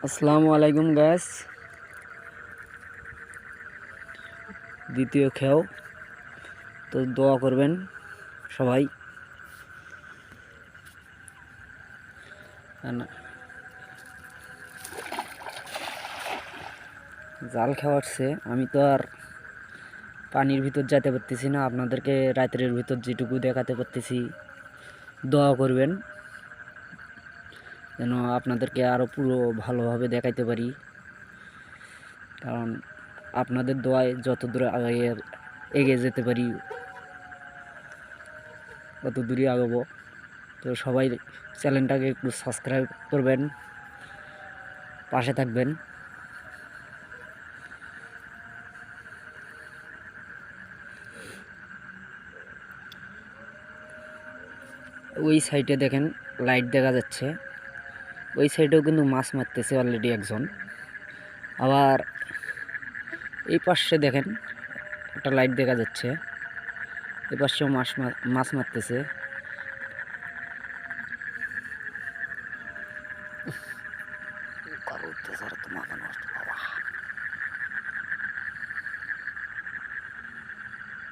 আসসালামু আলাইকুম গাইস। দ্বিতীয় খেও তো দোয়া করবেন সবাই। জাল খাওয়াচ্ছে, আমি তো আর পানির ভিতর যেতে পারতেছি না। আপনাদেরকে রাতের ভিতর যেটুকু দেখাতে পারতেছি, দোয়া করবেন যেন আপনাদেরকে আরও পুরো ভালোভাবে দেখাইতে পারি। কারণ আপনাদের দোয়ায় যত দূরে এগিয়ে যেতে পারি তত দূরে আগাবো। তো সবাই চ্যানেলটাকে একটু সাবস্ক্রাইব করবেন, পাশে থাকবেন। ওই সাইডে দেখেন লাইট দেখা যাচ্ছে, ওই সাইডেও কিন্তু মাছ মারতেছে অলরেডি একজন। আবার এই পাশে দেখেন একটা লাইট দেখা যাচ্ছে, এই পাশেও মাছ মারতেছে।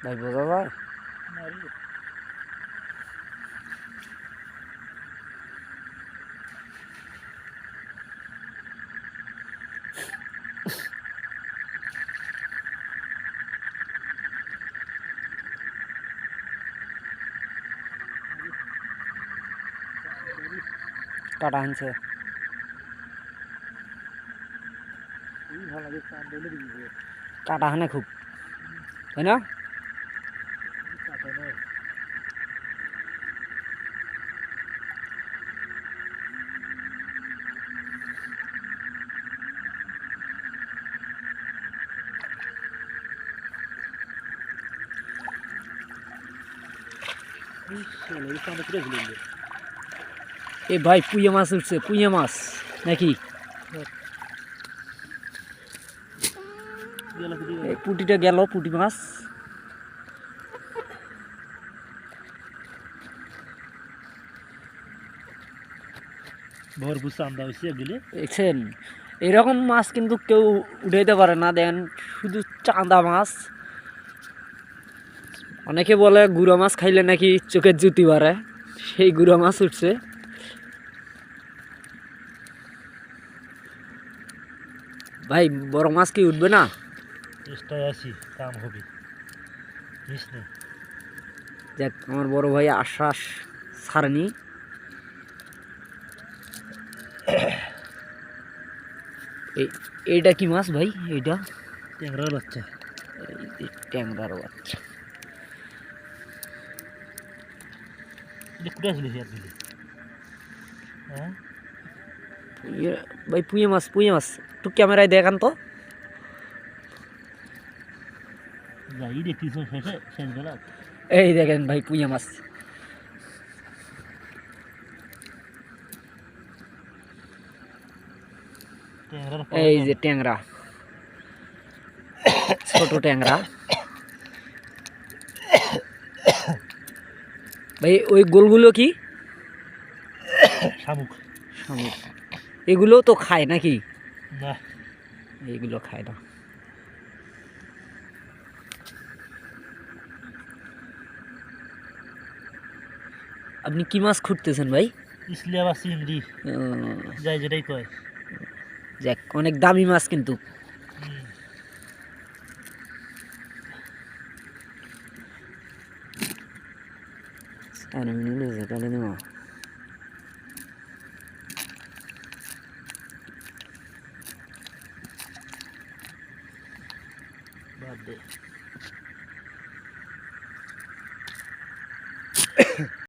ভাই বোঝা যায়? কাটা আনছে কাটা হানে খুব, তাই না? এ ভাই পুঁইয়া মাছ উঠছে, পুঁইয়া মাছ নাকি? পুটিটা গেল, পুটি মাছ। দেখছেন, এরকম মাছ কিন্তু কেউ উঠাইতে পারে না। দেখেন শুধু চাঁদা মাছ। অনেকে বলে গুঁড়া মাছ খাইলে নাকি চোখের জুতি বাড়ে, সেই গুঁড়া মাছ উঠছে। ভাই বড় মাছ কি উঠবে না? দেখ আমার বড় ভাই আশ্বাস ছাড়েনি। এইটা কি মাছ ভাই? এইটা ট্যাংরার বাচ্চা। ট্যাংরার বাচ্চা ভাই। পুঁয়ে মাছ, পুঁয়ে মাছ একটু ক্যামেরায় দেখান তো। এই দেখেন ভাই পুঁয়ে মাছ। এই যে ট্যাংরা, ছোট ট্যাংরা ভাই। ওই গোলগুলো কি? শামুক। শামুক এগুলো তো খায় নাকি? না, এগুলো খায় না। আপনি কি মাছ খুঁজতেছেন ভাই? ইসলিয়া বা চিংড়ি, যাই যেটাই কয়। যাক, অনেক দামি মাছ কিন্তু। বাদ দে।